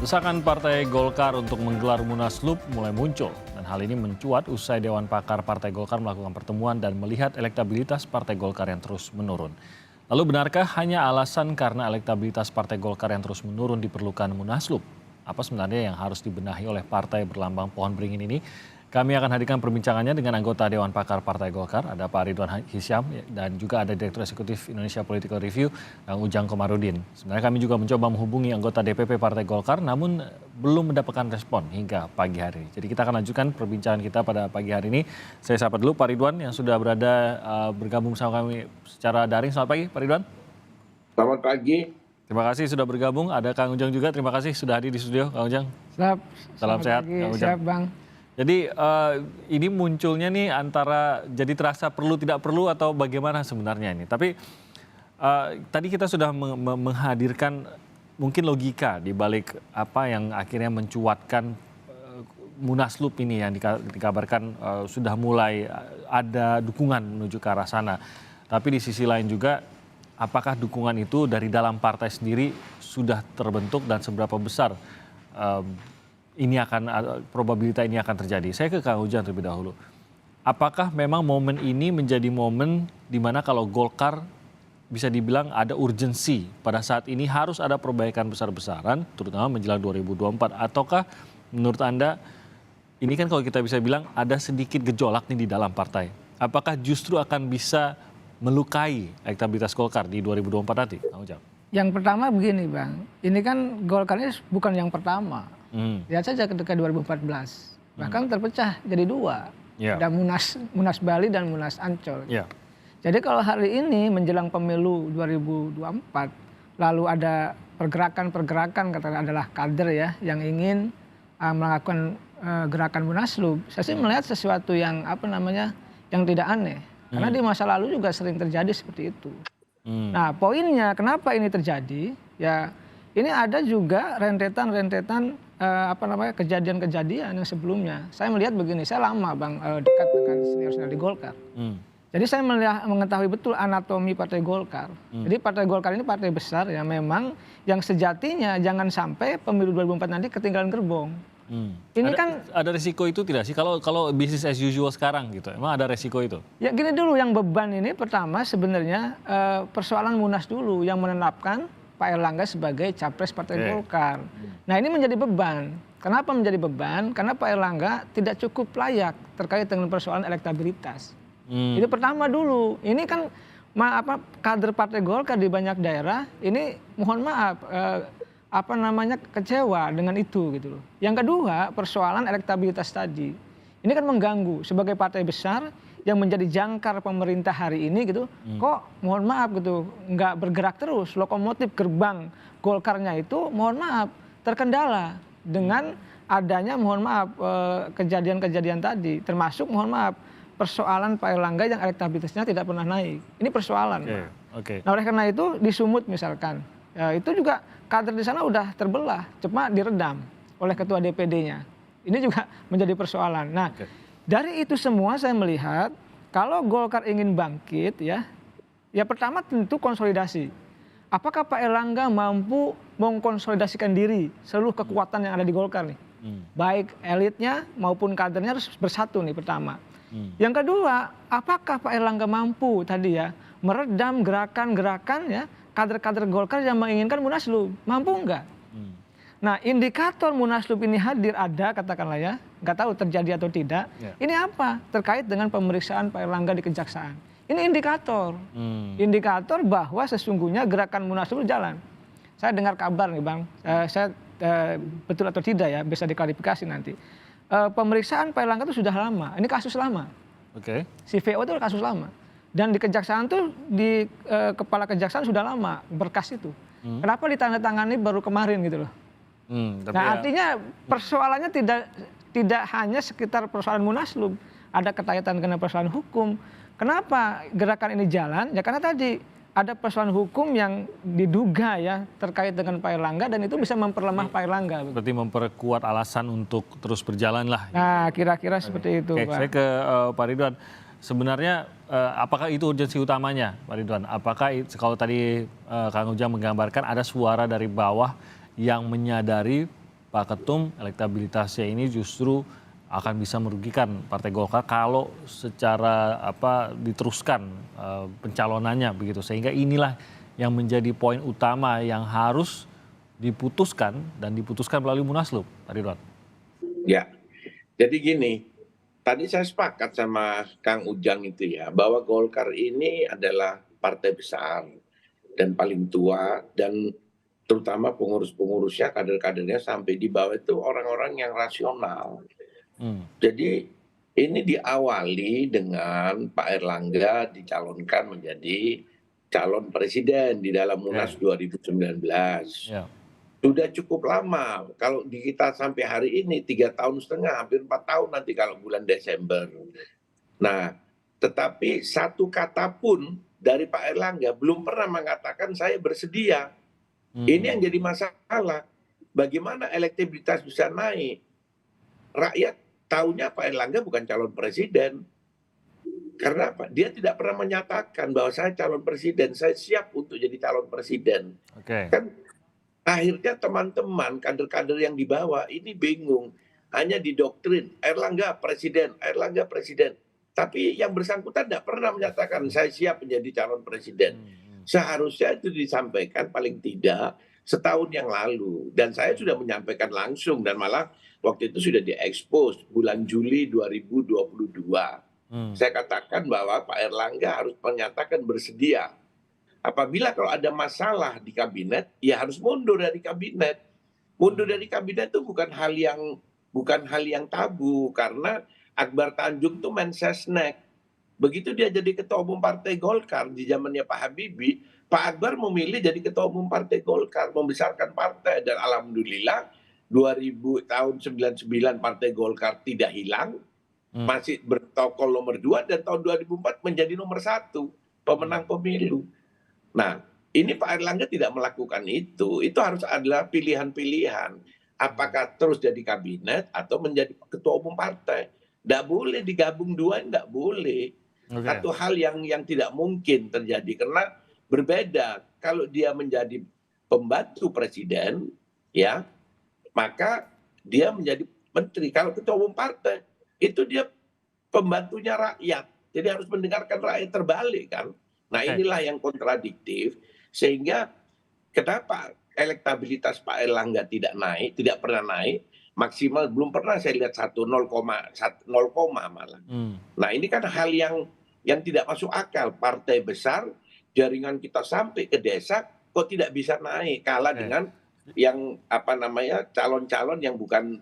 Desakan Partai Golkar untuk menggelar Munaslup mulai muncul dan hal ini mencuat usai Dewan Pakar Partai Golkar melakukan pertemuan dan melihat elektabilitas Partai Golkar yang terus menurun. Lalu benarkah hanya alasan karena elektabilitas Partai Golkar yang terus menurun diperlukan Munaslup? Apa sebenarnya yang harus dibenahi oleh partai berlambang pohon beringin ini? Kami akan hadirkan perbincangannya dengan anggota Dewan Pakar Partai Golkar, ada Pak Ridwan Hisyam, dan juga ada Direktur Eksekutif Indonesia Political Review, Kang Ujang Komarudin. Sebenarnya kami juga mencoba menghubungi anggota DPP Partai Golkar, namun belum mendapatkan respon hingga pagi hari. Jadi kita akan lanjutkan perbincangan kita pada pagi hari ini. Saya sapa dulu Pak Ridwan yang sudah bergabung bersama kami secara daring. Selamat pagi Pak Ridwan. Selamat pagi. Terima kasih sudah bergabung. Ada Kang Ujang juga, terima kasih sudah hadir di studio, Kang Ujang. Salam sehat, Kang Ujang. Siap, Bang. Jadi ini munculnya nih antara jadi terasa perlu tidak perlu atau bagaimana sebenarnya ini. Tapi tadi kita sudah menghadirkan mungkin logika di balik apa yang akhirnya mencuatkan Munaslup ini yang dikabarkan sudah mulai ada dukungan menuju ke arah sana. Tapi di sisi lain juga apakah dukungan itu dari dalam partai sendiri sudah terbentuk dan seberapa besar probabilitas ini akan terjadi. Saya ke Kang Ujang terlebih dahulu. Apakah memang momen ini menjadi momen di mana kalau Golkar bisa dibilang ada urgensi pada saat ini harus ada perbaikan besar-besaran, terutama menjelang 2024, ataukah menurut Anda ini kan kalau kita bisa bilang ada sedikit gejolak nih di dalam partai. Apakah justru akan bisa melukai elektabilitas Golkar di 2024 nanti, Kang Ujang? Yang pertama begini, Bang. Ini kan Golkar ini bukan yang pertama. Lihat saja ketika 2014. Bahkan terpecah jadi dua. Ada Munas Bali dan Munas Ancol. Jadi kalau hari ini menjelang pemilu 2024, lalu ada pergerakan-pergerakan katakan adalah kader ya yang ingin melakukan gerakan Munaslup. Saya sih melihat sesuatu yang yang tidak aneh. Karena di masa lalu juga sering terjadi seperti itu. Nah, poinnya kenapa ini terjadi? Ya, ini ada juga rentetan kejadian-kejadian yang sebelumnya. Saya melihat begini, saya lama Bang dekat dengan senior-senior di Golkar. Jadi saya mengetahui betul anatomi Partai Golkar. Jadi Partai Golkar ini partai besar ya memang yang sejatinya jangan sampai pemilu 2024 nanti ketinggalan gerbong. Ini ada risiko itu tidak sih kalau bisnis as usual sekarang gitu? Emang ada risiko itu? Ya gini dulu, yang beban ini pertama sebenarnya persoalan Munas dulu yang menetapkan Pak Erlangga sebagai capres Partai Golkar. Nah ini menjadi beban. Kenapa menjadi beban? Karena Pak Erlangga tidak cukup layak terkait dengan persoalan elektabilitas. Itu pertama dulu. Ini kan kader Partai Golkar di banyak daerah ini mohon maaf kecewa dengan itu gitu loh. Yang kedua persoalan elektabilitas tadi. Ini kan mengganggu sebagai partai besar yang menjadi jangkar pemerintah hari ini gitu, kok mohon maaf gitu nggak bergerak terus, lokomotif gerbang Golkarnya itu mohon maaf terkendala dengan adanya mohon maaf kejadian-kejadian tadi, termasuk mohon maaf persoalan Pak Erlangga yang elektabilitasnya tidak pernah naik. Ini persoalan. Nah oleh karena itu di Sumut misalkan, ya, itu juga kader di sana udah terbelah, cepat diredam oleh ketua DPD-nya. Ini juga menjadi persoalan. Nah dari itu semua saya melihat kalau Golkar ingin bangkit ya pertama tentu konsolidasi. Apakah Pak Erlangga mampu mengkonsolidasikan diri seluruh kekuatan yang ada di Golkar nih? Baik elitnya maupun kadernya harus bersatu nih pertama. Yang kedua, apakah Pak Erlangga mampu tadi ya meredam gerakan-gerakan ya kader-kader Golkar yang menginginkan Munaslup? Mampu enggak? Nah indikator Munaslup ini hadir ada katakanlah ya, nggak tahu terjadi atau tidak. Ini apa? Terkait dengan pemeriksaan Pak Erlangga di Kejaksaan. Ini indikator. Indikator bahwa sesungguhnya gerakan Munaslup jalan. Saya dengar kabar nih Bang, betul atau tidak ya bisa diklarifikasi nanti. Pemeriksaan Pak Erlangga itu sudah lama, ini kasus lama. Si VO itu kasus lama. Dan di Kejaksaan tuh di kepala Kejaksaan sudah lama berkas itu. Kenapa ditandatangani baru kemarin gitu loh? Nah artinya persoalannya tidak hanya sekitar persoalan Munaslup, ada kaitan dengan persoalan hukum. Kenapa gerakan ini jalan? Ya karena tadi ada persoalan hukum yang diduga ya terkait dengan Pak Erlangga dan itu bisa memperlemah Pak Erlangga. Berarti memperkuat alasan untuk terus berjalan lah. Nah kira-kira seperti itu Pak. Saya ke Pak Ridwan. Sebenarnya apakah itu urgensi utamanya Pak Ridwan? Apakah kalau tadi Kang Ujang menggambarkan ada suara dari bawah yang menyadari Pak Ketum, elektabilitasnya ini justru akan bisa merugikan Partai Golkar kalau secara diteruskan pencalonannya begitu. Sehingga inilah yang menjadi poin utama yang harus diputuskan dan diputuskan melalui Munaslup, Pak Ridwan. Ya, jadi gini, tadi saya sepakat sama Kang Ujang itu ya, bahwa Golkar ini adalah partai besar dan paling tua, dan terutama pengurus-pengurusnya, kader-kadernya sampai di bawah itu orang-orang yang rasional. Jadi ini diawali dengan Pak Erlangga dicalonkan menjadi calon presiden di dalam Munas 2019. Ya. Sudah cukup lama, kalau di kita sampai hari ini 3,5 tahun, hampir 4 tahun nanti kalau bulan Desember. Nah, tetapi satu kata pun dari Pak Erlangga belum pernah mengatakan saya bersedia. Ini yang jadi masalah. Bagaimana elektabilitas bisa naik? Rakyat tahunya Pak Erlangga bukan calon presiden. Karena apa? Dia tidak pernah menyatakan bahwa saya calon presiden, saya siap untuk jadi calon presiden. Kan akhirnya teman-teman kader-kader yang di bawah ini bingung. Hanya didoktrin, Erlangga presiden, Erlangga presiden. Tapi yang bersangkutan tidak pernah menyatakan saya siap menjadi calon presiden. Seharusnya itu disampaikan paling tidak setahun yang lalu. Dan saya sudah menyampaikan langsung dan malah waktu itu sudah diekspos bulan Juli 2022. Saya katakan bahwa Pak Erlangga harus menyatakan bersedia. Apabila kalau ada masalah di kabinet, ya harus mundur dari kabinet. Mundur dari kabinet itu bukan hal yang tabu, karena Akbar Tanjung itu Mensesnek. Begitu dia jadi ketua umum Partai Golkar di zamannya Pak Habibie, Pak Akbar memilih jadi ketua umum Partai Golkar, membesarkan partai, dan alhamdulillah 2000 tahun 99 Partai Golkar tidak hilang, masih bertokol nomor 2, dan tahun 2004 menjadi nomor 1 pemenang pemilu. Nah, ini Pak Erlangga tidak melakukan itu harus adalah pilihan-pilihan. Apakah terus jadi kabinet atau menjadi ketua umum partai? Tidak boleh digabung dua, tidak boleh. Satu hal yang tidak mungkin terjadi, karena berbeda. Kalau dia menjadi pembantu presiden, ya, maka dia menjadi menteri. Kalau ketua umum partai, itu dia pembantunya rakyat. Jadi harus mendengarkan rakyat, terbalik kan. Nah, inilah yang kontradiktif, sehingga kenapa elektabilitas Pak Erlangga tidak naik, tidak pernah naik, maksimal belum pernah saya lihat 0, malah. Nah, ini kan hal yang tidak masuk akal. Partai besar, jaringan kita sampai ke desa, kok tidak bisa naik, kalah dengan yang calon-calon yang bukan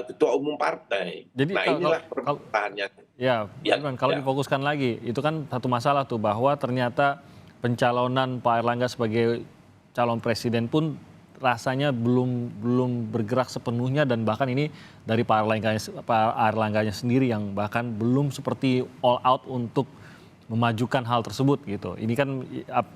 ketua umum partai. Jadi nah, inilah pertanyaannya. Ya, kalau difokuskan lagi, itu kan satu masalah tuh, bahwa ternyata pencalonan Pak Erlangga sebagai calon presiden pun rasanya belum bergerak sepenuhnya, dan bahkan ini dari Pak Erlangganya sendiri yang bahkan belum seperti all out untuk memajukan hal tersebut gitu. Ini kan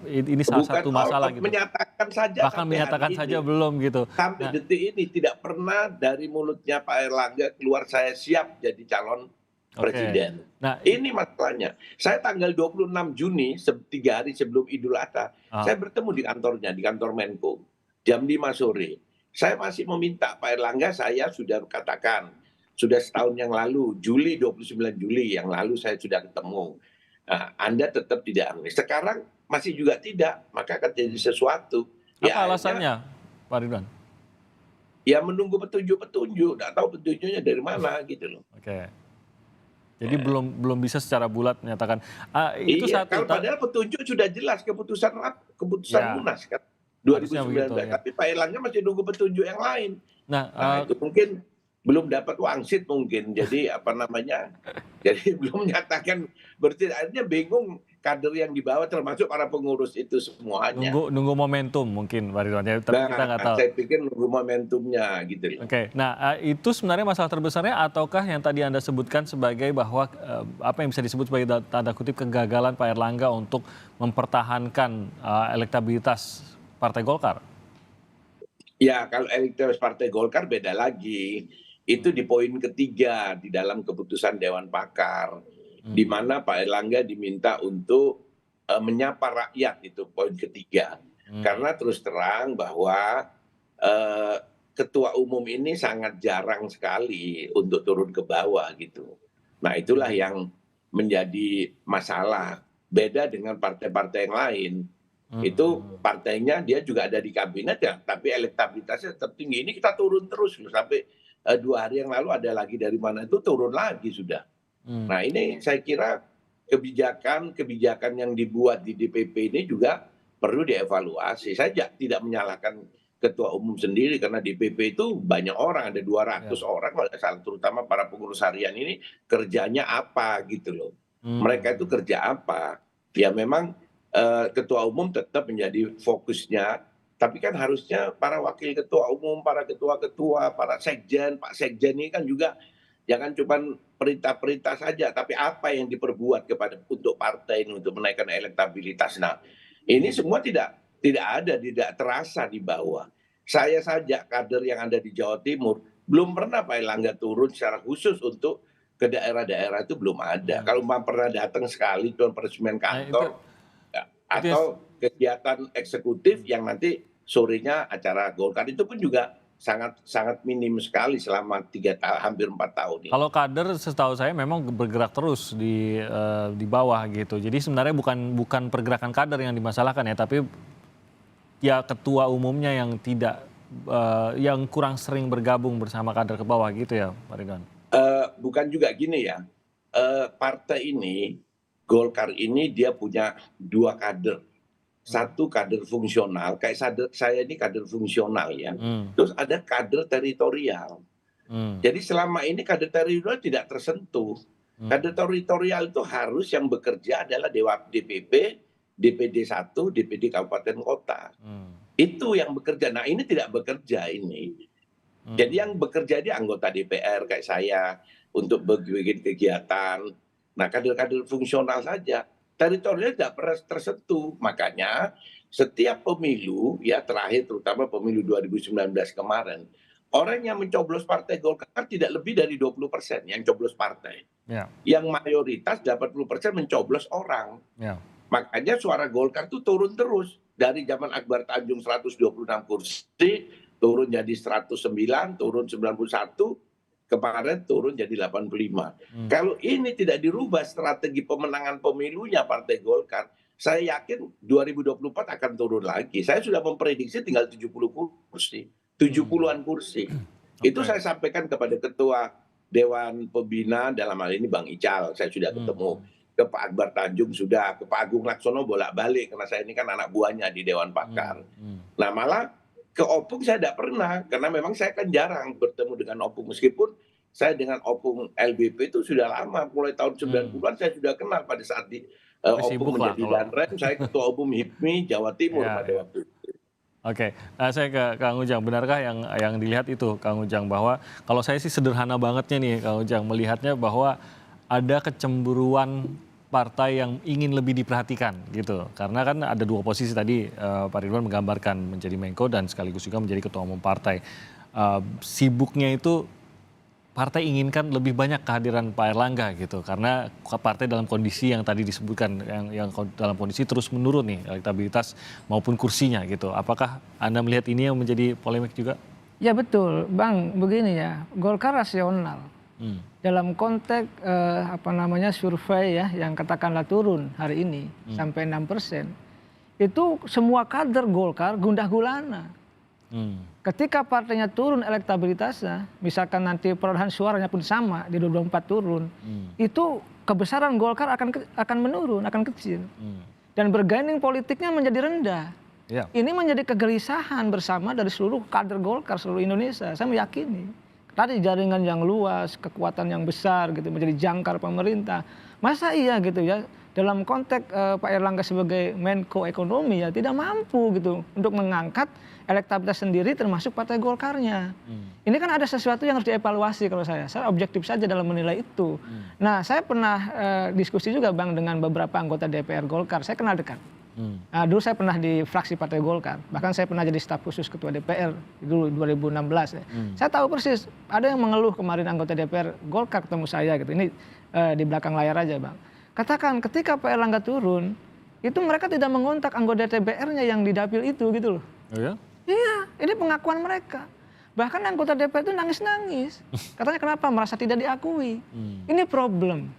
ini salah satu masalah gitu. Menyatakan saja, bahkan menyatakan saja belum gitu. Sampai detik ini tidak pernah dari mulutnya Pak Erlangga keluar saya siap jadi calon presiden. Nah, ini masalahnya. Saya tanggal 26 Juni, 3 hari sebelum Idul Adha, saya bertemu di kantornya, di kantor Menko, jam 5 sore. Saya masih meminta Pak Erlangga, saya sudah katakan, sudah setahun yang lalu, 29 Juli yang lalu saya sudah ketemu. Nah, Anda tetap tidak ambil. Sekarang masih juga tidak, maka akan jadi sesuatu. Apa alasannya, Pak Ridwan? Ya menunggu petunjuk-petunjuk, nggak tahu petunjuknya dari mana gitu loh. Jadi belum bisa secara bulat menyatakan. Itu kalau padahal petunjuk sudah jelas, keputusan Munas kan 2019. Tapi Pak Erlangga masih nunggu petunjuk yang lain. Nah, itu mungkin belum dapat wangsit mungkin, jadi jadi belum menyatakan. Berarti akhirnya bingung kader yang dibawa, termasuk para pengurus itu semuanya. Nunggu momentum mungkin, Pak Ridwan, tapi kita nggak tahu. Saya pikir nunggu momentumnya gitu. Nah, itu sebenarnya masalah terbesarnya, ataukah yang tadi Anda sebutkan sebagai bahwa apa yang bisa disebut sebagai tanda kutip kegagalan Pak Erlangga untuk mempertahankan elektabilitas Partai Golkar? Ya, kalau elektabilitas Partai Golkar beda lagi. Itu di poin ketiga di dalam keputusan Dewan Pakar, di mana Pak Erlangga diminta untuk menyapa rakyat, itu poin ketiga. Karena terus terang bahwa eh, ketua umum ini sangat jarang sekali untuk turun ke bawah gitu. Nah itulah yang menjadi masalah. Beda dengan partai-partai yang lain. Itu partainya dia juga ada di kabinet ya, tapi elektabilitasnya tetap tinggi. Ini kita turun terus loh, sampai 2 hari yang lalu ada lagi dari mana itu turun lagi sudah. Nah ini saya kira kebijakan yang dibuat di DPP ini juga perlu dievaluasi. Saya tidak menyalahkan ketua umum sendiri karena DPP itu banyak orang, ada 200 orang kalau nggak salah, terutama para pengurus harian ini kerjanya apa gitu loh. Mereka itu kerja apa? Ya memang ketua umum tetap menjadi fokusnya, tapi kan harusnya para wakil ketua umum, para ketua-ketua, para sekjen, Pak Sekjen ini kan juga jangan cuma perintah-perintah saja, tapi apa yang diperbuat untuk partai ini untuk menaikkan elektabilitas. Nah, ini semua tidak ada, tidak terasa di bawah. Saya saja kader yang ada di Jawa Timur belum pernah Pak Erlangga turun secara khusus untuk ke daerah-daerah, itu belum ada. Kalau pernah datang sekali tuan peresmian kantor atau kegiatan eksekutif yang nanti sorenya acara Golkar, itu pun juga sangat minim sekali selama hampir 4 tahun ini. Kalau kader setahu saya memang bergerak terus di bawah gitu. Jadi sebenarnya bukan pergerakan kader yang dimasalahkan ya, tapi ya ketua umumnya yang tidak yang kurang sering bergabung bersama kader ke bawah gitu ya, Pak Ridwan. Bukan juga gini ya. Partai ini Golkar ini dia punya 2 kader. Satu kader fungsional, kayak saya ini kader fungsional ya. Terus ada kader teritorial. Jadi selama ini kader teritorial tidak tersentuh. Kader teritorial itu harus yang bekerja adalah DPP, DPD 1, DPD kabupaten kota. Itu yang bekerja. Nah ini tidak bekerja ini. Jadi yang bekerja di anggota DPR kayak saya untuk bikin kegiatan. Nah kader-kader fungsional saja, teritorialnya tidak pernah tersentuh. Makanya setiap pemilu ya terakhir, terutama pemilu 2019 kemarin, orang yang mencoblos partai Golkar tidak lebih dari 20% yang coblos partai. Yang mayoritas 80% mencoblos orang. Makanya suara Golkar itu turun terus. Dari zaman Akbar Tanjung 126 kursi, turun jadi 109, turun 91, kemarin turun jadi 85. Kalau ini tidak dirubah strategi pemenangan pemilunya Partai Golkar, saya yakin 2024 akan turun lagi. Saya sudah memprediksi tinggal 70 kursi, 70-an kursi. Itu saya sampaikan kepada Ketua Dewan Pembina, dalam hal ini Bang Ical, saya sudah ketemu. Ke Pak Akbar Tanjung sudah, ke Pak Agung Laksono bolak-balik, karena saya ini kan anak buahnya di Dewan Pakar. Nah malah ke Opung saya tidak pernah, karena memang saya kan jarang bertemu dengan Opung, meskipun saya dengan Opung LBP itu sudah lama, mulai tahun 90-an saya sudah kenal pada saat Opung menjadi Danrem, saya Ketua Umum HIPMI Jawa Timur pada waktu itu. Oke, saya ke Kang Ujang, benarkah yang dilihat itu Kang Ujang, bahwa kalau saya sih sederhana bangetnya nih Kang Ujang, melihatnya bahwa ada kecemburuan partai yang ingin lebih diperhatikan gitu. Karena kan ada 2 posisi tadi Pak Ridwan menggambarkan, menjadi Menko dan sekaligus juga menjadi ketua umum partai. Sibuknya itu partai inginkan lebih banyak kehadiran Pak Erlangga gitu. Karena partai dalam kondisi yang tadi disebutkan, yang dalam kondisi terus menurun nih elektabilitas maupun kursinya gitu. Apakah Anda melihat ini yang menjadi polemik juga? Ya betul, Bang. Begini ya, Golkar rasional. Dalam konteks survei ya yang katakanlah turun hari ini sampai 6%, itu semua kader Golkar gundah gulana. Ketika partainya turun elektabilitasnya, misalkan nanti perolehan suaranya pun sama di 2024 turun, itu kebesaran Golkar akan menurun, akan kecil, dan bergaining politiknya menjadi rendah. Ini menjadi kegelisahan bersama dari seluruh kader Golkar seluruh Indonesia. Saya meyakini. Tadi jaringan yang luas, kekuatan yang besar gitu, menjadi jangkar pemerintah. Masa iya gitu ya, dalam konteks Pak Erlangga sebagai Menko Ekonomi ya tidak mampu gitu untuk mengangkat elektabilitas sendiri termasuk partai Golkarnya. Ini kan ada sesuatu yang harus dievaluasi kalau saya objektif saja dalam menilai itu. Nah saya pernah diskusi juga Bang dengan beberapa anggota DPR Golkar, saya kenal dekat. Nah, dulu saya pernah di fraksi Partai Golkar, bahkan saya pernah jadi staf khusus ketua DPR dulu 2016 ya. Saya tahu persis ada yang mengeluh kemarin anggota DPR Golkar ketemu saya gitu. Ini di belakang layar aja Bang. Katakan ketika Pak Erlangga turun, itu mereka tidak mengontak anggota DPR-nya yang di dapil itu gitu loh. Oh ya? Iya, ini pengakuan mereka. Bahkan anggota DPR itu nangis-nangis. Katanya kenapa? Merasa tidak diakui. Ini problem.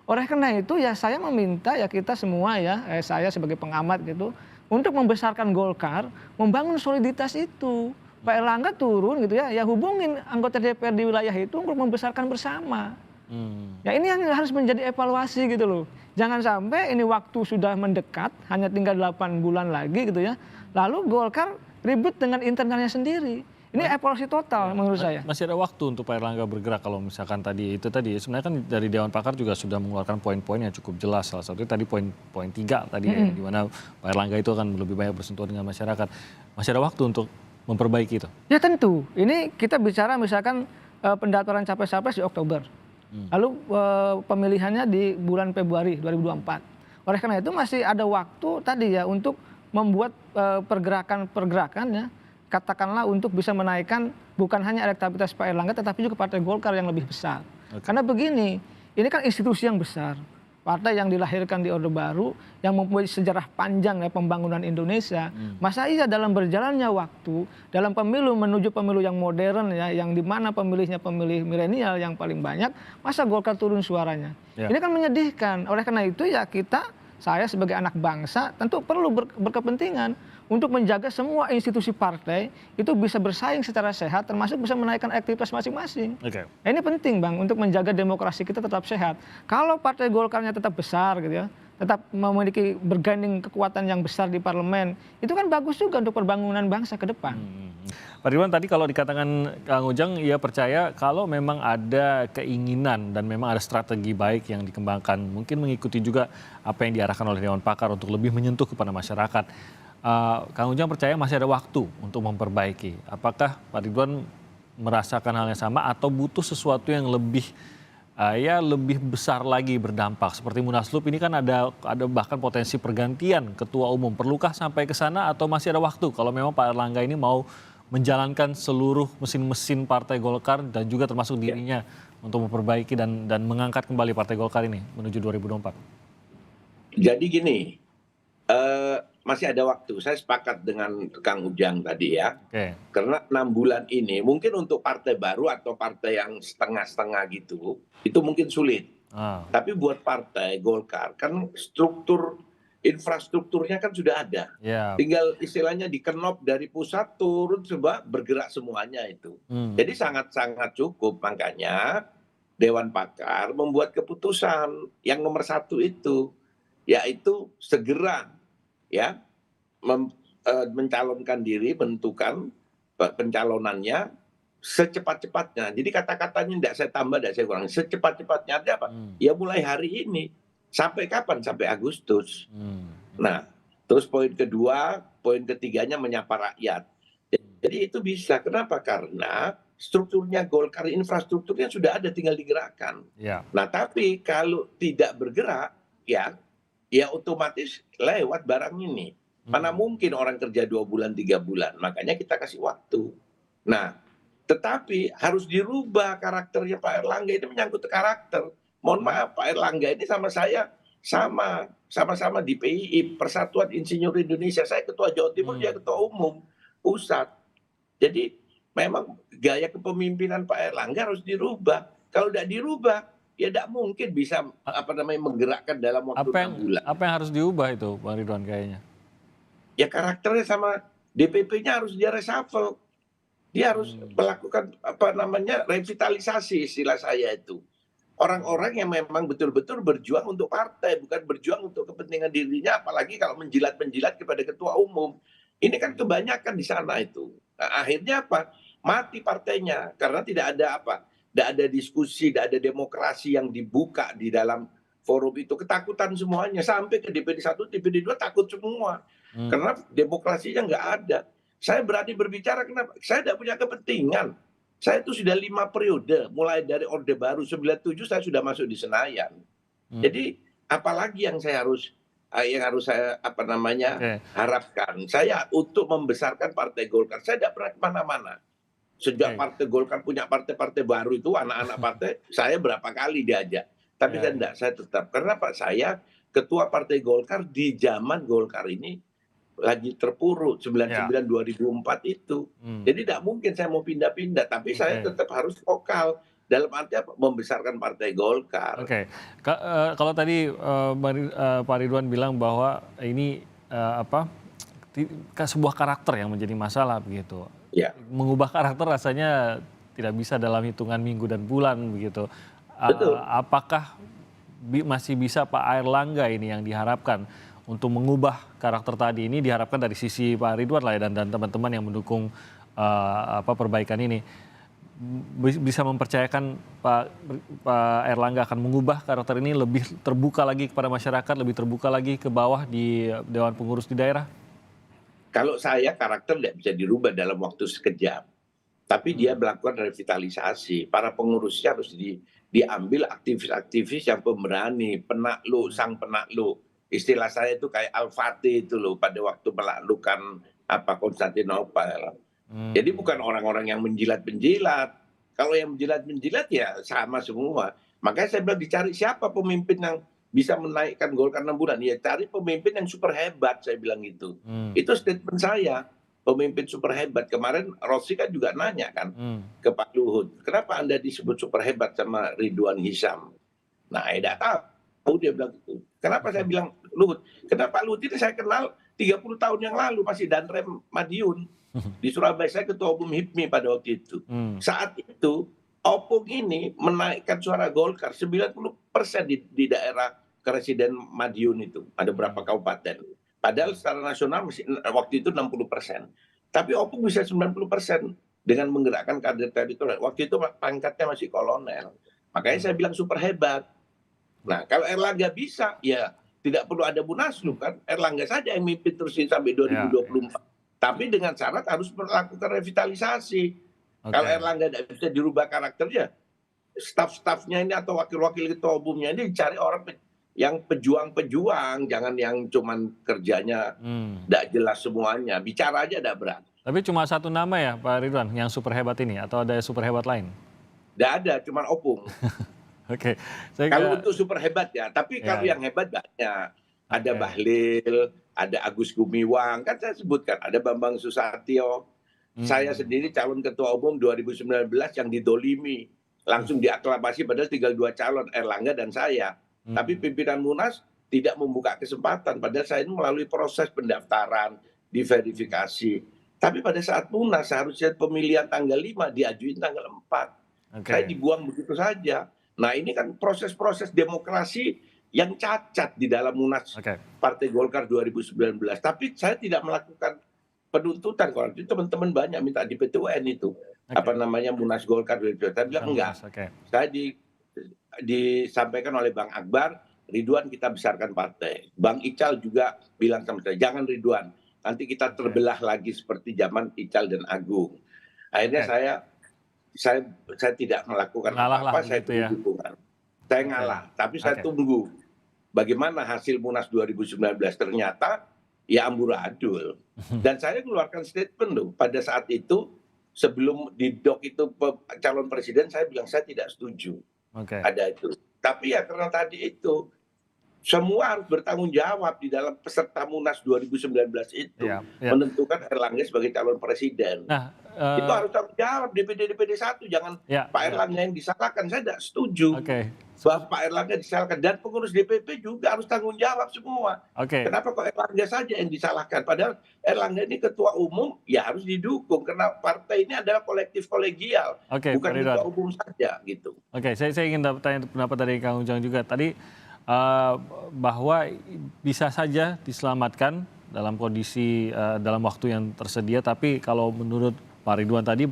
Oleh karena itu ya saya meminta ya kita semua ya, saya sebagai pengamat gitu, untuk membesarkan Golkar, membangun soliditas itu. Pak Erlangga turun gitu ya, ya hubungin anggota DPR di wilayah itu untuk membesarkan bersama. Ya ini yang harus menjadi evaluasi gitu loh. Jangan sampai ini waktu sudah mendekat, hanya tinggal 8 bulan lagi gitu ya. Lalu Golkar ribut dengan internalnya sendiri. Ini evaluasi total menurut saya. Masih ada waktu untuk Pak Erlangga bergerak kalau misalkan tadi sebenarnya kan dari Dewan Pakar juga sudah mengeluarkan poin-poin yang cukup jelas. Salah satunya tadi poin 3 tadi ya, di mana Pak Erlangga itu akan lebih banyak bersentuhan dengan masyarakat. Masih ada waktu untuk memperbaiki itu. Ya tentu. Ini kita bicara misalkan pendaftaran capres-capres di Oktober. Lalu pemilihannya di bulan Februari 2024. Oleh karena itu masih ada waktu tadi ya untuk membuat pergerakan-pergerakan ya, katakanlah untuk bisa menaikkan bukan hanya elektabilitas Pak Erlangga tetapi juga Partai Golkar yang lebih besar. Karena begini, ini kan institusi yang besar. Partai yang dilahirkan di Orde Baru yang mempunyai sejarah panjang ya pembangunan Indonesia. Masa iya dalam berjalannya waktu, dalam pemilu menuju pemilu yang modern ya, yang dimana pemilihnya pemilih milenial yang paling banyak, masa Golkar turun suaranya. Ini kan menyedihkan. Oleh karena itu ya saya sebagai anak bangsa tentu perlu berkepentingan untuk menjaga semua institusi partai itu bisa bersaing secara sehat termasuk bisa menaikkan aktivitas masing-masing. Nah, ini penting Bang untuk menjaga demokrasi kita tetap sehat. Kalau Partai Golkarnya tetap besar gitu ya, tetap memiliki bergaining kekuatan yang besar di parlemen, itu kan bagus juga untuk perbangunan bangsa ke depan. Pak Ridwan tadi kalau dikatakan Kang Ujang, ia percaya kalau memang ada keinginan dan memang ada strategi baik yang dikembangkan, mungkin mengikuti juga apa yang diarahkan oleh Dewan Pakar untuk lebih menyentuh kepada masyarakat. Kang Ujang percaya masih ada waktu untuk memperbaiki. Apakah Pak Ridwan merasakan hal yang sama atau butuh sesuatu yang lebih lebih besar lagi berdampak seperti Munaslup ini kan ada bahkan potensi pergantian ketua umum. Perlukah sampai ke sana atau masih ada waktu kalau memang Pak Erlangga ini mau menjalankan seluruh mesin-mesin Partai Golkar dan juga termasuk dirinya untuk memperbaiki dan mengangkat kembali Partai Golkar ini menuju 2024? Jadi gini, masih ada waktu. Saya sepakat dengan Kang Ujang tadi ya. Karena 6 bulan ini mungkin untuk partai baru atau partai yang setengah-setengah gitu, itu mungkin sulit. Tapi buat partai Golkar kan infrastrukturnya kan sudah ada. Tinggal istilahnya dikenop dari pusat turun coba bergerak semuanya itu. Jadi sangat-sangat cukup. Makanya Dewan Pakar membuat keputusan yang nomor 1 itu, yaitu segera ya mencalonkan diri, menentukan pencalonannya secepat-cepatnya. Jadi kata-katanya tidak saya tambah, tidak saya kurangi. Secepat-cepatnya ada apa? Ya mulai hari ini. Sampai kapan? Sampai Agustus. Nah, terus poin ketiganya menyapa rakyat. Jadi itu bisa. Kenapa? Karena strukturnya Golkar, infrastrukturnya sudah ada, tinggal digerakkan. Nah, tapi kalau tidak bergerak, ya otomatis lewat barang ini. Mana mungkin orang kerja 2 bulan, 3 bulan. Makanya kita kasih waktu. Nah, tetapi harus dirubah karakternya Pak Erlangga. Ini menyangkut karakter. Mohon maaf, Pak Erlangga ini sama saya sama-sama di PII, Persatuan Insinyur Indonesia. Saya ketua Jawa Timur, dia ketua umum pusat. Jadi memang gaya kepemimpinan Pak Erlangga harus dirubah. Kalau tidak dirubah, ya tidak mungkin bisa menggerakkan dalam waktu 6 bulan. Apa yang harus diubah itu, Bang Ridwan kayaknya? Ya karakternya sama DPP-nya harus dia reshuffle. Dia harus melakukan revitalisasi istilah saya itu. Orang-orang yang memang betul-betul berjuang untuk partai, bukan berjuang untuk kepentingan dirinya, apalagi kalau menjilat-menjilat kepada ketua umum. Ini kan kebanyakan di sana itu. Nah, akhirnya apa? Mati partainya karena tidak ada diskusi, tidak ada demokrasi yang dibuka di dalam forum itu. Ketakutan semuanya sampai ke DPD 1, DPD 2 takut semua. Karena demokrasinya nggak ada. Saya berani berbicara kenapa? Saya tidak punya kepentingan. Saya itu sudah 5 periode, mulai dari Orde Baru 97 saya sudah masuk di Senayan. Jadi apalagi yang harus saya harapkan. Saya untuk membesarkan Partai Golkar. Saya tidak pernah kemana-mana. Sejak Partai Golkar punya partai-partai baru itu, anak-anak partai, saya berapa kali diajak. Tapi saya tetap. Karena Pak, saya ketua Partai Golkar di zaman Golkar ini lagi terpuruk Ya. 99 2004 itu. Jadi tidak mungkin saya mau pindah-pindah, tapi saya Oke. tetap harus vokal. Dalam arti apa? Membesarkan Partai Golkar. Oke, kalau tadi Pak Ridwan bilang bahwa ini apa sebuah karakter yang menjadi masalah begitu. Ya, Mengubah karakter rasanya tidak bisa dalam hitungan minggu dan bulan begitu. betul. Apakah masih bisa Pak Airlangga ini yang diharapkan untuk mengubah karakter tadi ini diharapkan dari sisi Pak Ridwan lah ya dan teman-teman yang mendukung perbaikan ini bisa mempercayakan Pak Airlangga akan mengubah karakter ini lebih terbuka lagi kepada masyarakat, lebih terbuka lagi ke bawah di Dewan Pengurus di daerah? Kalau saya karakter tidak bisa dirubah dalam waktu sekejap. Tapi dia melakukan revitalisasi. Para pengurusnya harus diambil aktivis-aktivis yang pemberani, penakluk, sang penakluk. Istilah saya itu kayak Al-Fatih itu loh pada waktu menaklukkan Konstantinopel. Jadi bukan orang-orang yang menjilat-menjilat. Kalau yang menjilat-menjilat ya sama semua. Makanya saya bilang dicari siapa pemimpin yang bisa menaikkan Golkar 6 bulan. Ya cari pemimpin yang super hebat, saya bilang gitu. Itu statement saya. Pemimpin super hebat. Kemarin Rossi kan juga nanya kan ke Pak Luhut. Kenapa Anda disebut super hebat sama Ridwan Hisham? Nah, tidak tahu dia bilang gitu. Kenapa saya bilang Luhut? Kenapa Luhut ini saya kenal 30 tahun yang lalu masih Danrem Madiun. Di Surabaya saya ketua umum HIPMI pada waktu itu. Saat itu Opung ini menaikkan suara Golkar 90% di daerah Residen Madiun itu. Ada berapa kabupaten. Padahal secara nasional masih waktu itu 60%. Tapi Opung bisa 90% dengan menggerakkan kader teritorial. Waktu itu pangkatnya masih kolonel. Makanya saya bilang super hebat. Nah, kalau Erlangga bisa, ya tidak perlu ada Munaslup kan. Erlangga saja yang mimpin terus sampai 2024. Tapi dengan syarat harus melakukan revitalisasi. Kalau Erlangga tidak bisa dirubah karakternya, staf-stafnya ini atau wakil-wakil ketua umumnya ini dicari orang yang pejuang-pejuang, jangan yang cuman kerjanya tidak jelas semuanya. Bicara aja tidak berat. Tapi cuma satu nama ya Pak Ridwan yang super hebat ini atau ada super hebat lain? Tidak ada, cuman Opung. Oke. Kalau untuk super hebat ya, tapi kalau yang hebat banyak. Ada Bahlil, ada Agus Gumiwang, kan saya sebutkan, ada Bambang Susatyo. Saya sendiri calon ketua umum 2019 yang didolimi. Langsung diaklamasi padahal tinggal 2 calon, Erlangga dan saya. Tapi pimpinan Munas tidak membuka kesempatan. Padahal saya ini melalui proses pendaftaran, diverifikasi. Tapi pada saat Munas seharusnya pemilihan tanggal 5 diajuin tanggal 4. Saya dibuang begitu saja. Nah ini kan proses-proses demokrasi yang cacat di dalam Munas Partai Golkar 2019. Tapi saya tidak melakukan penuntutan. Kalau itu teman-teman banyak minta di PT UN itu. Munas Golkar 2019. Saya bilang enggak. Saya disampaikan oleh Bang Akbar, Ridwan kita besarkan partai. Bang Ical juga bilang sama saya, jangan Ridwan. Nanti kita terbelah lagi seperti zaman Ical dan Agung. Akhirnya saya tidak melakukan apa-apa. Saya tunggu dukungan. Saya ngalah. Tapi saya tunggu. Bagaimana hasil Munas 2019 ternyata ya amburadul. Dan saya mengeluarkan statement loh pada saat itu sebelum didok itu calon presiden saya bilang saya tidak setuju. Ada itu. Tapi ya karena tadi itu semua harus bertanggung jawab di dalam peserta Munas 2019 itu menentukan Erlangga sebagai calon presiden. Itu harus tanggung jawab DPD 1, jangan Pak Erlangga yang disalahkan. Saya tidak setuju bahwa Pak Erlangga disalahkan dan pengurus DPP juga harus tanggung jawab semua. Kenapa kok Erlangga saja yang disalahkan? Padahal Erlangga ini ketua umum ya harus didukung karena partai ini adalah kolektif kolegial, bukan ketua umum saja gitu. Saya ingin tanya pendapat dari Kang Ujang juga tadi. Bahwa bisa saja diselamatkan dalam kondisi dalam waktu yang tersedia, tapi kalau menurut Pak Ridwan tadi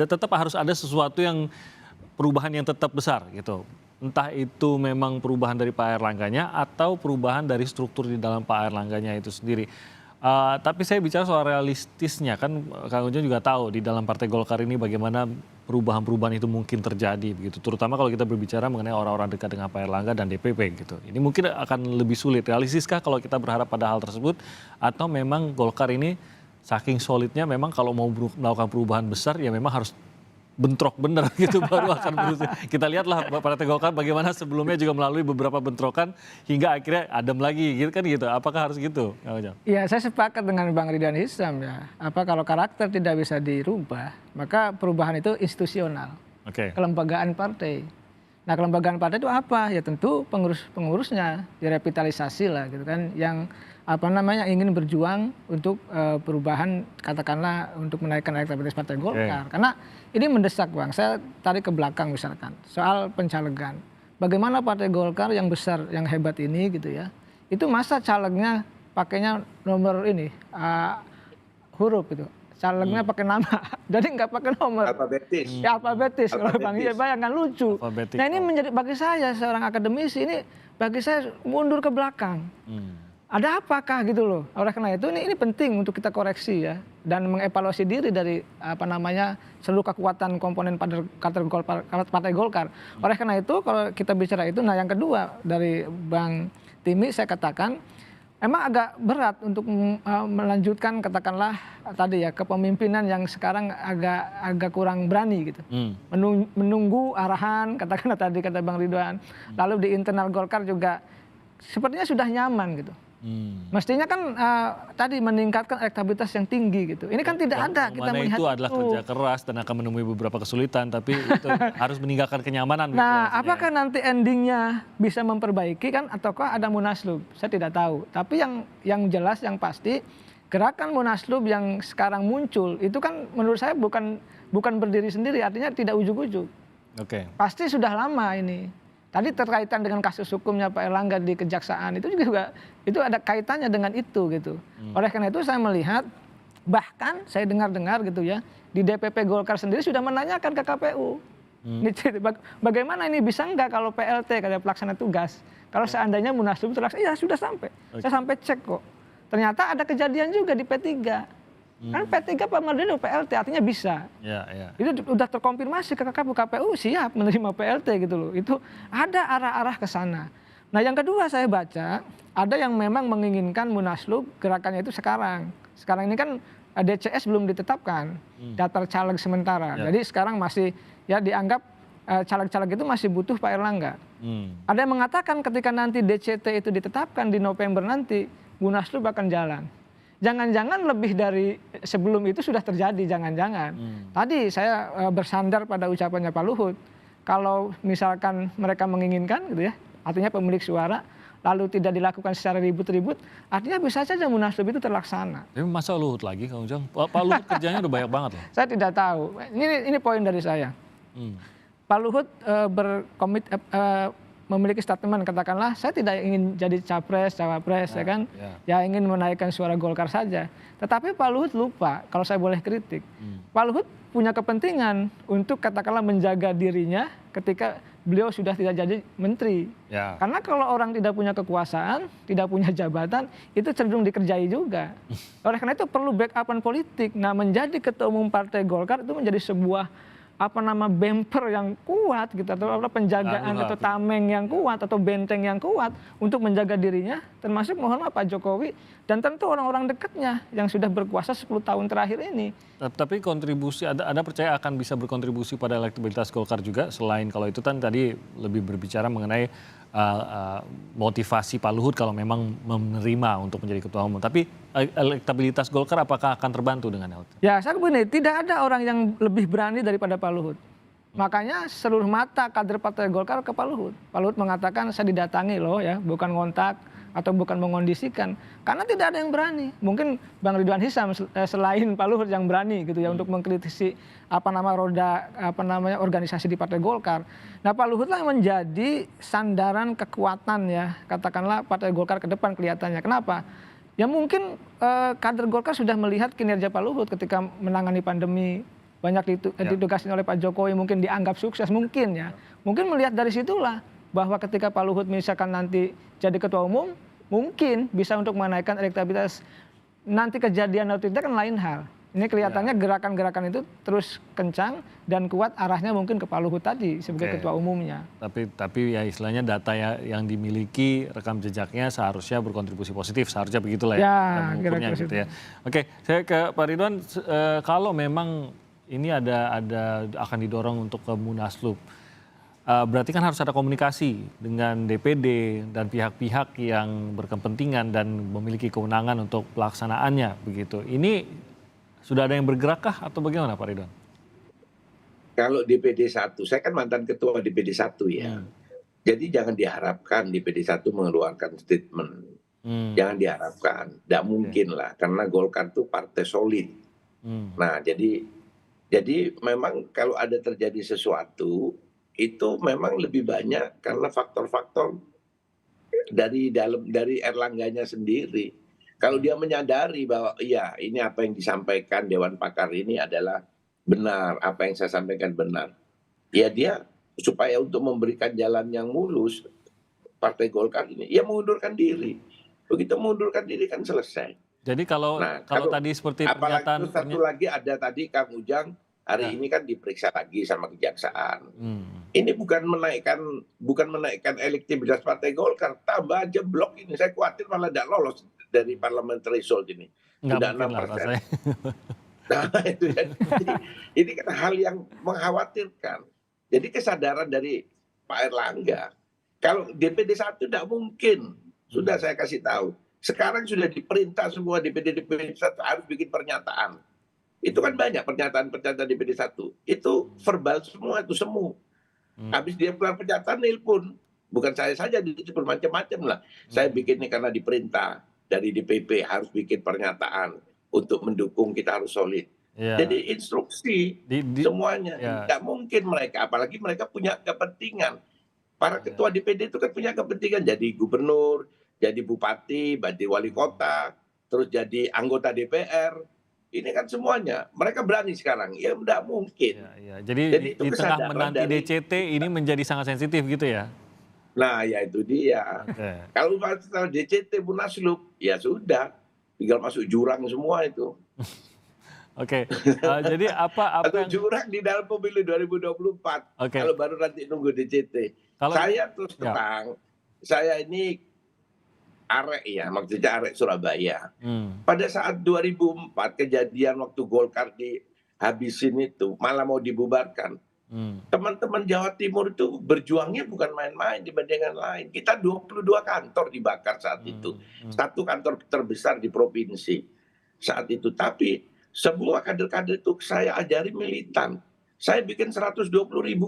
tetap harus ada sesuatu yang perubahan yang tetap besar gitu. Entah itu memang perubahan dari Pak Airlangganya atau perubahan dari struktur di dalam Pak Airlangganya itu sendiri. Tapi saya bicara soal realistisnya kan Kang Ujang juga tahu di dalam Partai Golkar ini bagaimana perubahan-perubahan itu mungkin terjadi begitu. Terutama kalau kita berbicara mengenai orang-orang dekat dengan Pak Airlangga dan DPP gitu. Ini mungkin akan lebih sulit. Realistiskah kalau kita berharap pada hal tersebut atau memang Golkar ini saking solidnya memang kalau mau melakukan perubahan besar ya memang harus bentrok bener gitu baru akan berusaha. Kita lihatlah Partai Golkar bagaimana sebelumnya juga melalui beberapa bentrokan hingga akhirnya adem lagi gitu kan gitu. Apakah harus gitu, Kang Ujang? Ya, saya sepakat dengan Bang Ridwan Hisam ya. Kalau karakter tidak bisa dirubah, maka perubahan itu institusional, Oke. kelembagaan partai. Nah, kelembagaan partai itu apa? Ya tentu pengurusnya direvitalisasi lah gitu kan, yang ingin berjuang untuk perubahan, katakanlah untuk menaikkan elektabilitas Partai Golkar. Karena ini mendesak, Bang. Saya tarik ke belakang misalkan soal pencalegan. Bagaimana Partai Golkar yang besar, yang hebat ini gitu ya, itu masa calegnya pakainya nomor ini huruf gitu. Calegnya pakai nama, jadi nggak pakai nomor. Alfabetis. Ya alfabetis. Kalau Bang Iya bayangkan lucu. Alfabetik. Nah ini menjadi bagi saya seorang akademisi ini bagi saya mundur ke belakang. Ada apakah gitu loh? Oleh karena itu ini penting untuk kita koreksi ya dan mengevaluasi diri dari seluruh kekuatan komponen Partai Golkar. Oleh karena itu kalau kita bicara itu, nah yang kedua dari Bang Timi saya katakan memang agak berat untuk melanjutkan katakanlah tadi ya kepemimpinan yang sekarang agak kurang berani gitu. Menunggu arahan katakanlah tadi kata Bang Ridwan. Lalu di internal Golkar juga sepertinya sudah nyaman gitu. Mestinya kan tadi meningkatkan elektabilitas yang tinggi gitu. Ini kan tidak ada kita melihat itu adalah kerja keras dan akan menemui beberapa kesulitan, tapi itu harus meninggalkan kenyamanan. Nah, apakah nanti endingnya bisa memperbaiki kan, ataukah ada munaslup? Saya tidak tahu. Tapi yang jelas, yang pasti, gerakan munaslup yang sekarang muncul itu kan menurut saya bukan berdiri sendiri, artinya tidak ujuk-ujuk. Oke. Pasti sudah lama ini. Tadi terkaitan dengan kasus hukumnya Pak Erlangga di Kejaksaan itu juga itu ada kaitannya dengan itu gitu. Oleh karena itu saya melihat bahkan saya dengar gitu ya di DPP Golkar sendiri sudah menanyakan ke KPU. Bagaimana ini bisa enggak kalau PLT kata pelaksana tugas. Kalau seandainya munaslup terlaksana, ya sudah sampai. Saya sampai cek kok. Ternyata ada kejadian juga di P3. Kan P3 Pak Mardiono PLT artinya bisa. Itu udah terkonfirmasi ke KPU siap menerima PLT gitu loh. Itu ada arah-arah ke sana. Nah yang kedua saya baca ada yang memang menginginkan munaslup gerakannya itu sekarang. Sekarang ini kan DCS belum ditetapkan, daftar caleg sementara. Jadi sekarang masih ya dianggap caleg-caleg itu masih butuh Pak Erlangga. Ada yang mengatakan ketika nanti DCT itu ditetapkan di November nanti munaslup akan jalan. Jangan-jangan lebih dari sebelum itu sudah terjadi, jangan-jangan. Tadi saya bersandar pada ucapannya Pak Luhut. Kalau misalkan mereka menginginkan gitu ya, artinya pemilik suara, lalu tidak dilakukan secara ribut-ribut, artinya bisa saja munaslup itu terlaksana. Tapi masa Luhut lagi Kang Ujang? Pak Luhut kerjanya udah banyak banget loh. Saya tidak tahu. Ini poin dari saya. Pak Luhut memiliki statement katakanlah saya tidak ingin jadi capres, cawapres ya kan. Ya ingin menaikkan suara Golkar saja. Tetapi Pak Luhut lupa, kalau saya boleh kritik. Pak Luhut punya kepentingan untuk katakanlah menjaga dirinya ketika beliau sudah tidak jadi menteri. Karena kalau orang tidak punya kekuasaan, tidak punya jabatan, itu cenderung dikerjai juga. Oleh karena itu perlu backupan politik. Nah, menjadi ketua umum Partai Golkar itu menjadi sebuah bumper yang kuat gitu, atau penjagaan atau tameng yang kuat atau benteng yang kuat untuk menjaga dirinya, termasuk mohon maaf Pak Jokowi dan tentu orang-orang dekatnya yang sudah berkuasa 10 tahun terakhir ini. Tapi kontribusi Anda percaya akan bisa berkontribusi pada elektabilitas Golkar juga, selain kalau itu kan tadi lebih berbicara mengenai motivasi Pak Luhut kalau memang menerima untuk menjadi ketua umum. Tapi elektabilitas Golkar apakah akan terbantu dengan hal itu? Ya, saya begini, tidak ada orang yang lebih berani daripada Pak Luhut. Makanya seluruh mata kader Partai Golkar ke Pak Luhut. Pak Luhut mengatakan saya didatangi loh ya, bukan ngontak atau bukan mengondisikan. Karena tidak ada yang berani. Mungkin Bang Ridwan Hisam selain Pak Luhut yang berani gitu ya untuk mengkritisi organisasi di Partai Golkar. Nah, Pak Luhut lah yang menjadi sandaran kekuatan ya, katakanlah Partai Golkar ke depan kelihatannya. Kenapa? Ya mungkin kader Golkar sudah melihat kinerja Pak Luhut ketika menangani pandemi, banyak ditugasin oleh Pak Jokowi, mungkin dianggap sukses, mungkin ya. Mungkin melihat dari situlah bahwa ketika Pak Luhut misalkan nanti jadi ketua umum, mungkin bisa untuk menaikkan elektabilitas. Nanti kejadian atau tidak kan lain hal. Ini kelihatannya gerakan-gerakan itu terus kencang dan kuat arahnya mungkin ke Pak Luhut tadi sebagai ketua umumnya. Tapi ya istilahnya data yang dimiliki rekam jejaknya seharusnya berkontribusi positif, seharusnya begitulah ya. Kira-kira gitu ya. Oke, saya ke Pak Ridwan, kalau memang ini akan didorong untuk ke Munaslup. Berarti kan harus ada komunikasi dengan DPD dan pihak-pihak yang berkepentingan dan memiliki kewenangan untuk pelaksanaannya begitu. Ini sudah ada yang bergerakkah atau bagaimana Pak Ridwan? Kalau DPD 1, saya kan mantan ketua DPD 1 ya. Jadi jangan diharapkan DPD 1 mengeluarkan statement. Jangan diharapkan, tidak mungkin lah, karena Golkar itu partai solid. Nah, jadi memang kalau ada terjadi sesuatu, itu memang lebih banyak karena faktor-faktor dari Erlangganya sendiri. Kalau dia menyadari bahwa iya ini apa yang disampaikan Dewan Pakar ini adalah benar, apa yang saya sampaikan benar. Ya dia supaya untuk memberikan jalan yang mulus Partai Golkar ini, ya mengundurkan diri. Begitu mengundurkan diri kan selesai. Jadi kalau tadi seperti pernyataan... Apalagi satu lagi ada tadi Kang Ujang, hari ini kan diperiksa lagi sama kejaksaan. Ini bukan menaikkan elektibilitas Partai Golkar, tambah aja blok ini. Saya khawatir malah tidak lolos dari parliamentary threshold ini. Sudah 6%. Nah, itu jadi, ini kan hal yang mengkhawatirkan. Jadi kesadaran dari Pak Erlangga, kalau DPD 1 tidak mungkin, sudah saya kasih tahu. Sekarang sudah diperintah semua DPD 1 harus bikin pernyataan. Itu kan banyak pernyataan DPD 1. Itu verbal semua, itu semu. Habis dia keluar pernyataan, nelpon. Bukan saya saja, itu macam-macam lah. Saya bikin ini karena diperintah dari DPP harus bikin pernyataan untuk mendukung kita harus solid. Jadi instruksi semuanya. Tidak mungkin mereka, apalagi mereka punya kepentingan. Para ketua DPD itu kan punya kepentingan jadi gubernur, jadi bupati, jadi wali kota, terus jadi anggota DPR. Ini kan semuanya, mereka berani sekarang, ya tidak mungkin. Jadi di tengah menanti DCT ini menjadi sangat sensitif gitu ya? Nah ya itu dia. Kalau setelah DCT Munaslup, ya sudah, tinggal masuk jurang semua itu. Jadi apa atau yang... jurang di dalam pemilu 2024, kalau baru nanti nunggu DCT. Saya terus terang, saya ini arek ya, maksudnya arek Surabaya. Pada saat 2004 kejadian waktu Golkar dihabisin itu, malah mau dibubarkan. Teman-teman Jawa Timur itu berjuangnya bukan main-main dibandingkan lain. Kita 22 kantor dibakar saat itu. Satu kantor terbesar di provinsi saat itu. Tapi semua kader-kader itu saya ajari militan. Saya bikin 120.000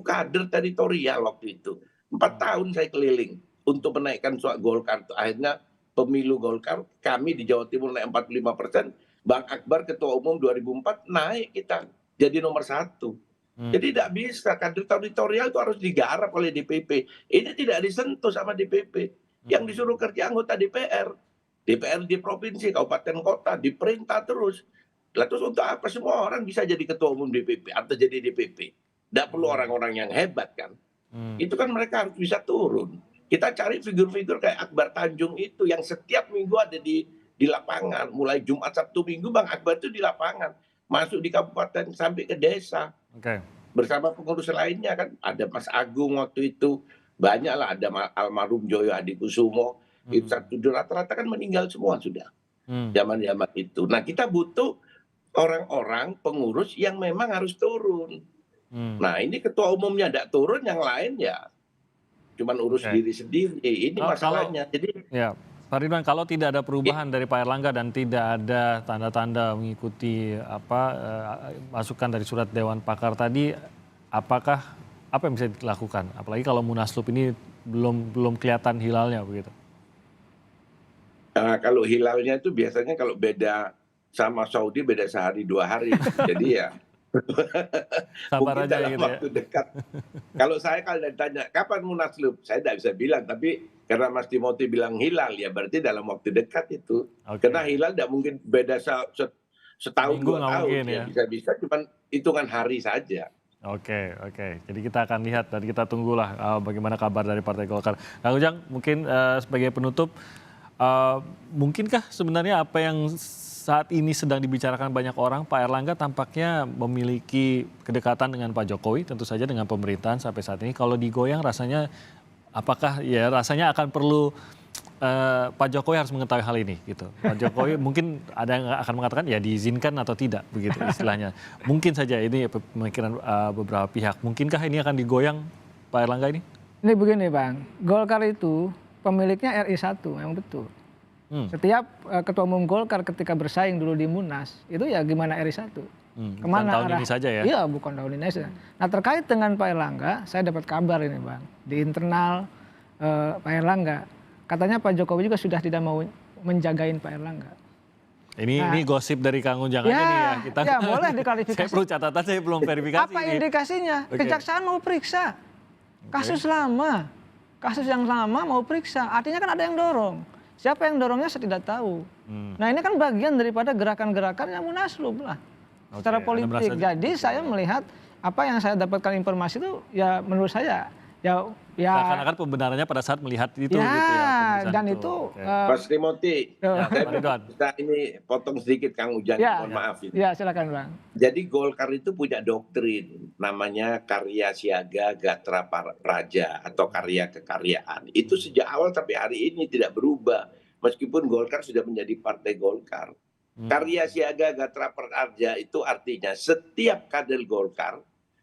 kader teritorial waktu itu. 4 tahun saya keliling untuk menaikkan suara Golkar. Akhirnya pemilu Golkar, kami di Jawa Timur naik 45%, Bang Akbar Ketua Umum 2004 naik kita jadi nomor 1. Jadi tidak bisa, kader teritorial itu harus digarap oleh DPP. Ini tidak disentuh sama DPP. Yang disuruh kerja anggota DPR. DPR di provinsi, kabupaten kota, diperintah terus. Lah terus untuk apa semua orang bisa jadi ketua umum DPP atau jadi DPP? Tidak perlu orang-orang yang hebat kan. Itu kan mereka harus bisa turun. Kita cari figur-figur kayak Akbar Tanjung itu yang setiap minggu ada di lapangan. Mulai Jumat, Sabtu, Minggu Bang Akbar itu di lapangan. Masuk di kabupaten sampai ke desa. Bersama pengurus lainnya kan. Ada Mas Agung waktu itu. Banyak lah, ada almarhum Joyo Adikusumo. Itu rata-rata kan meninggal semua sudah. Zaman-zaman itu. Nah kita butuh orang-orang pengurus yang memang harus turun. Nah ini ketua umumnya tidak turun, yang lain ya cuman urus diri sendiri. Ini masalahnya. Jadi Pak Ridwan, kalau tidak ada perubahan dari Pak Erlangga dan tidak ada tanda-tanda mengikuti masukan dari surat Dewan Pakar tadi, apa yang bisa dilakukan? Apalagi kalau Munaslup ini belum kelihatan hilalnya begitu. Kalau hilalnya itu biasanya kalau beda sama Saudi beda sehari 2 hari. Jadi ya sabar mungkin aja dalam gitu waktu dekat. Kalau saya kalau ditanya kapan Munaslup, saya tidak bisa bilang. Tapi karena Mas Timothy bilang hilal, ya berarti dalam waktu dekat itu. Karena hilal tidak mungkin beda setahun 2 tahun. Ya. Bisa-bisa cuma hitungan hari saja. Oke. Jadi kita akan lihat dan kita tunggulah bagaimana kabar dari Partai Golkar. Kang Ujang, mungkin sebagai penutup, mungkinkah sebenarnya apa yang saat ini sedang dibicarakan banyak orang, Pak Erlangga tampaknya memiliki kedekatan dengan Pak Jokowi, tentu saja dengan pemerintahan sampai saat ini. Kalau digoyang rasanya, apakah ya rasanya akan perlu Pak Jokowi harus mengetahui hal ini gitu. Pak Jokowi mungkin ada yang akan mengatakan ya diizinkan atau tidak begitu istilahnya. Mungkin saja ini pemikiran beberapa pihak. Mungkinkah ini akan digoyang Pak Erlangga ini? Ini begini Bang, Golkar itu pemiliknya RI1 memang betul. Setiap ketua umum Golkar ketika bersaing dulu di Munas itu ya gimana RI1. Kemana tahun arah? ini saja ya? Iya bukan tahun ini saja. Nah terkait dengan Pak Erlangga, saya dapat kabar ini Bang di internal Pak Erlangga. Katanya Pak Jokowi juga sudah tidak mau menjagain Pak Erlangga. Ini gosip dari Kang Ujang aja nih ya. Kita ya boleh diklarifikasi. Saya perlu catatan, saya belum verifikasi. Apa indikasinya? Kejaksaan mau periksa. Kasus lama. Kasus yang lama mau periksa. Artinya kan ada yang dorong. Siapa yang dorongnya saya tidak tahu. Nah ini kan bagian daripada gerakan-gerakan yang munaslup lah. Secara politik. Jadi saya melihat apa yang saya dapatkan informasi itu ya menurut saya ya seakan-akan pembenarannya pada saat melihat itu gitu ya. Dan itu Mas Timothy, saya Ridwan. bisa ini potong sedikit Kang Ujang, mohon maaf ini. Ya silakan Bang. Jadi Golkar itu punya doktrin namanya karya siaga gatra praja atau karya kekaryaan. Itu sejak awal sampai hari ini tidak berubah meskipun Golkar sudah menjadi partai Golkar. Karya siaga gatra praja itu artinya setiap kader Golkar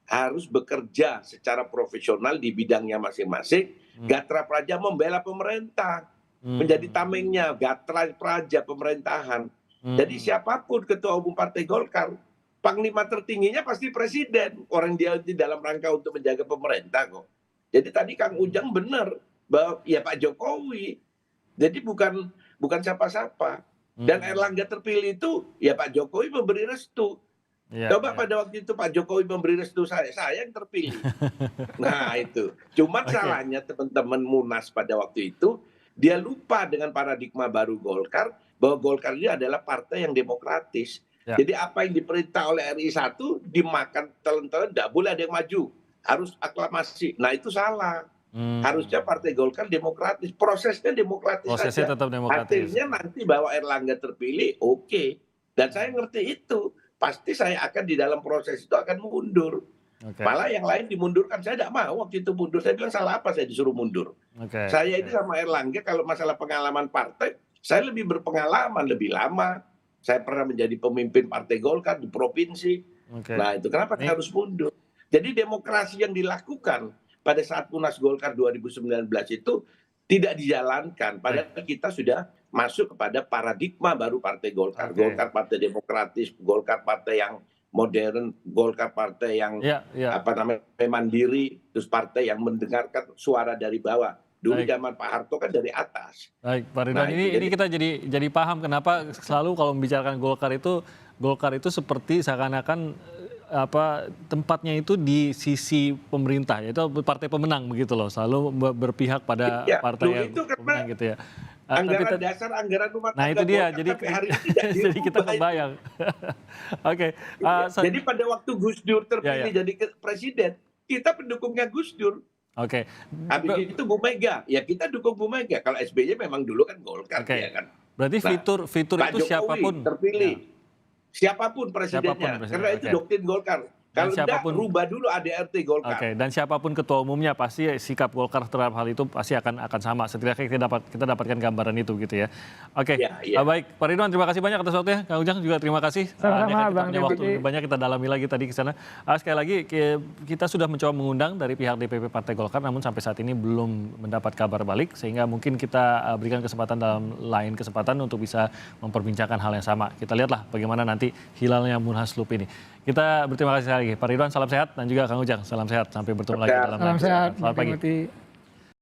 harus bekerja secara profesional di bidangnya masing-masing. Gatra praja membela pemerintah, menjadi tamengnya gatra praja pemerintahan. Jadi siapapun ketua umum partai Golkar, panglima tertingginya pasti presiden. Orang dia di dalam rangka untuk menjaga pemerintah kok. Jadi tadi Kang Ujang benar bahwa ya Pak Jokowi. Jadi bukan siapa-siapa. Dan Erlangga terpilih itu ya Pak Jokowi memberi restu. Coba pada waktu itu Pak Jokowi memberi restu saya yang terpilih. Nah itu. Cuman salahnya teman-teman Munas pada waktu itu, dia lupa dengan paradigma baru Golkar, bahwa Golkar ini adalah partai yang demokratis. Jadi apa yang diperintah oleh RI1 dimakan telan-telan, tidak boleh ada yang maju. Harus aklamasi. Nah itu salah. Harusnya partai Golkar demokratis. Prosesnya demokratis Prosesnya saja. tetap demokratis. Artinya nanti bahwa Erlangga terpilih, oke. Dan saya ngerti itu. Pasti saya akan di dalam proses itu akan mundur. Malah yang lain dimundurkan. Saya tidak mau waktu itu mundur. Saya bilang salah apa saya disuruh mundur. Saya ini sama Erlangga kalau masalah pengalaman partai, saya lebih berpengalaman, lebih lama. Saya pernah menjadi pemimpin partai Golkar di provinsi. Nah itu kenapa harus mundur. Jadi demokrasi yang dilakukan pada saat Munas Golkar 2019 itu tidak dijalankan. Padahal kita sudah masuk kepada paradigma baru partai Golkar. Golkar partai demokratis, Golkar partai yang modern, Golkar partai yang mandiri, terus partai yang mendengarkan suara dari bawah. Dulu zaman Pak Harto kan dari atas. Baik, Pak Ridwan, ini kita jadi paham kenapa selalu kalau membicarakan Golkar itu seperti seakan-akan tempatnya itu di sisi pemerintah, yaitu partai pemenang begitu loh, selalu berpihak pada partai yang pemenang gitu ya. Anggaran dasar, anggaran rumah tangga. Nah itu dia, jadi kita kebayang. Jadi pada waktu Gus Dur terpilih jadi presiden, kita pendukungnya Gus Dur. Habis itu Bu Mega, ya kita dukung Bu Mega. Kalau SBY memang dulu kan Golkar, ya kan. Berarti fitur itu siapapun terpilih, siapapun presidennya, karena itu doktrin Golkar. Kalau tidak, rubah dulu ADRT Golkar. Dan siapapun ketua umumnya pasti sikap Golkar terhadap hal itu pasti akan sama. Setidaknya kita dapatkan gambaran itu gitu ya. Baik, Pak Ridwan terima kasih banyak atas waktunya. Kang Ujang juga terima kasih. Sama-sama Bang. Waktu banyak kita dalami lagi tadi ke sana. Sekali lagi kita sudah mencoba mengundang dari pihak DPP Partai Golkar, namun sampai saat ini belum mendapat kabar balik, sehingga mungkin kita berikan kesempatan dalam lain kesempatan untuk bisa memperbincangkan hal yang sama. Kita lihatlah bagaimana nanti hilalnya Munaslup ini. Kita berterima kasih sekali lagi. Pak Ridwan salam sehat dan juga Kang Ujang salam sehat. Sampai bertemu lagi dalam salam sehat. Selamat pagi.